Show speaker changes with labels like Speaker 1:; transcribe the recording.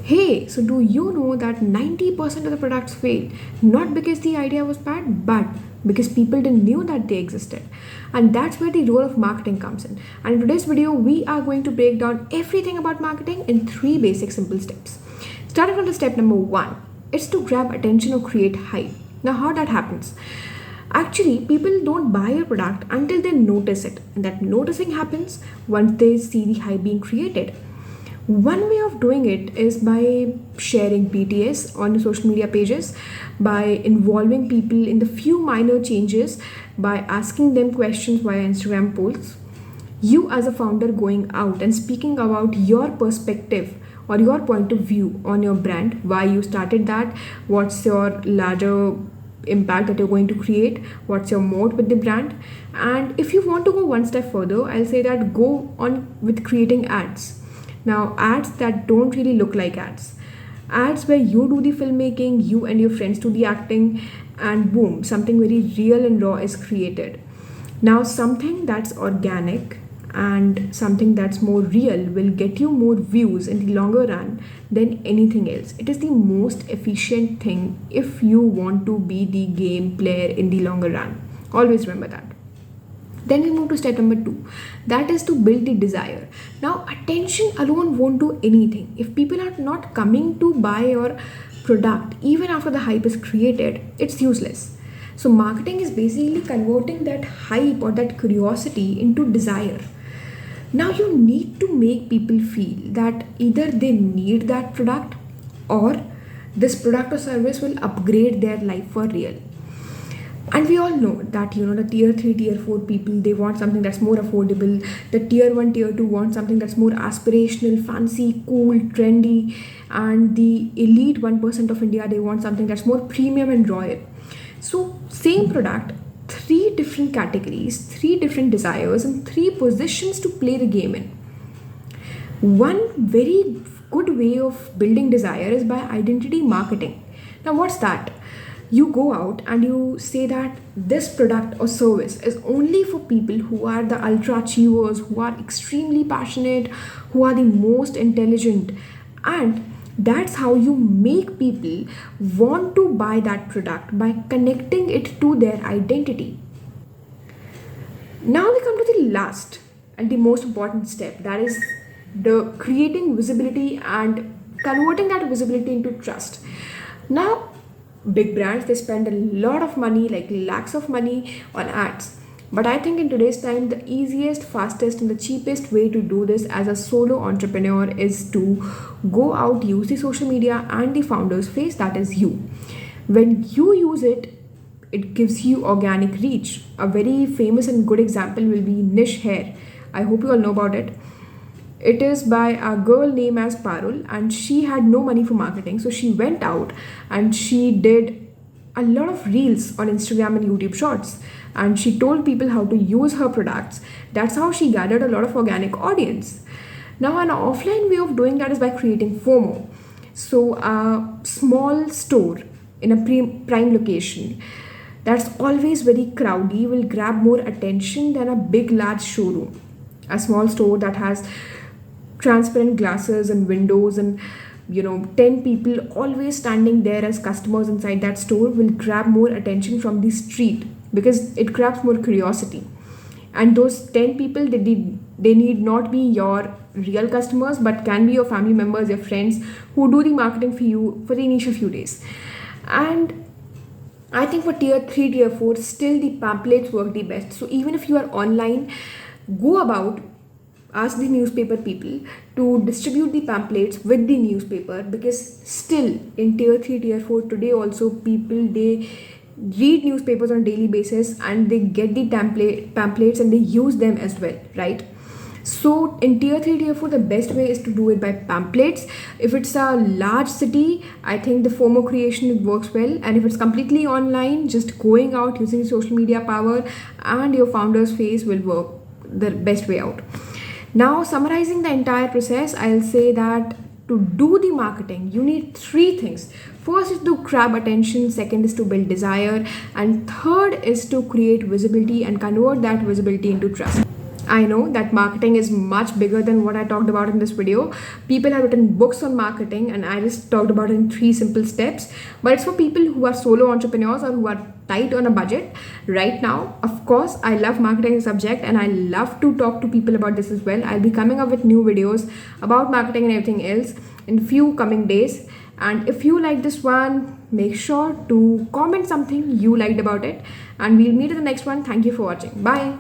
Speaker 1: Hey, so do you know that 90% of the products fail not because the idea was bad, but because people didn't knew that they existed. And that's where the role of marketing comes in. And in today's video, we are going to break down everything about marketing in three basic simple steps. Starting from the step number one, it's to grab attention or create hype. Now, how that happens? Actually, people don't buy a product until they notice it, and that noticing happens once they see the hype being created. One way of doing it is by sharing BTS on the social media pages, by involving people in the few minor changes, by asking them questions via Instagram polls. You, as a founder, going out and speaking about your perspective or your point of view on your brand, why you started that, what's your larger impact that you're going to create, what's your moat with the brand. And if you want to go one step further, I'll say that go on with creating ads. Now, ads that don't really look like ads. Ads where you do the filmmaking, you and your friends do the acting, and boom, something very real and raw is created. Now, something that's organic and something that's more real will get you more views in the longer run than anything else. It is the most efficient thing if you want to be the game player in the longer run. Always remember that. Then we move to step number two, that is to build the desire. Now, attention alone won't do anything. If people are not coming to buy your product even after the hype is created, it's useless. So, marketing is basically converting that hype or that curiosity into desire. Now, you need to make people feel that either they need that product or this product or service will upgrade their life for real. And we all know that the tier 3 tier 4 people, they want something that's more affordable. The tier 1 tier 2 want something that's more aspirational, fancy, cool, trendy. And the elite 1% of India, they want something that's more premium and royal. So same product, three different categories, three different desires, and three positions to play the game in. One very good way of building desire is by identity marketing. Now, what's that? You go out and you say that this product or service is only for people who are the ultra achievers, who are extremely passionate, who are the most intelligent. And that's how you make people want to buy that product, by connecting it to their identity. Now we come to the last and the most important step, that is the creating visibility and converting that visibility into trust. Now, big brands, they spend a lot of money, like lakhs of money on ads. But I think in today's time, the easiest, fastest, and the cheapest way to do this as a solo entrepreneur is to go out, use the social media and the founder's face, that is you. When you use it, it gives you organic reach. A very famous and good example will be Niche Hair. I hope you all know about it. It is by a girl named as Parul, and she had no money for marketing. So she went out and she did a lot of reels on Instagram and YouTube Shorts. And she told people how to use her products. That's how she gathered a lot of organic audience. Now, an offline way of doing that is by creating FOMO. So, a small store in a prime location that's always very crowdy will grab more attention than a big, large showroom. A small store that has transparent glasses and windows and 10 people always standing there as customers inside that store will grab more attention from the street because it grabs more curiosity. And those 10 people, they need not be your real customers, but can be your family members, your friends, who do the marketing for you for the initial few days. And I think for tier 3 tier 4, still the pamphlets work the best. So even if you are online, go about, ask the newspaper people to distribute the pamphlets with the newspaper, because still in tier 3 tier 4 today also, people, they read newspapers on a daily basis and they get the pamphlets and they use them as well, right? So in tier 3 tier 4, the best way is to do it by pamphlets. If it's a large city, I think the FOMO creation, it works well. And if it's completely online, just going out using social media power and your founder's face will work the best way out. Now, summarizing the entire process, I'll say that to do the marketing, you need three things. First is to grab attention, second is to build desire, and third is to create visibility and convert that visibility into trust. I know that marketing is much bigger than what I talked about in this video. People have written books on marketing, and I just talked about it in 3 simple steps. But it's for people who are solo entrepreneurs or who are tight on a budget right now. Of course, I love marketing as a subject, and I love to talk to people about this as well. I'll be coming up with new videos about marketing and everything else in few coming days. And if you like this one, make sure to comment something you liked about it. And we'll meet in the next one. Thank you for watching. Bye.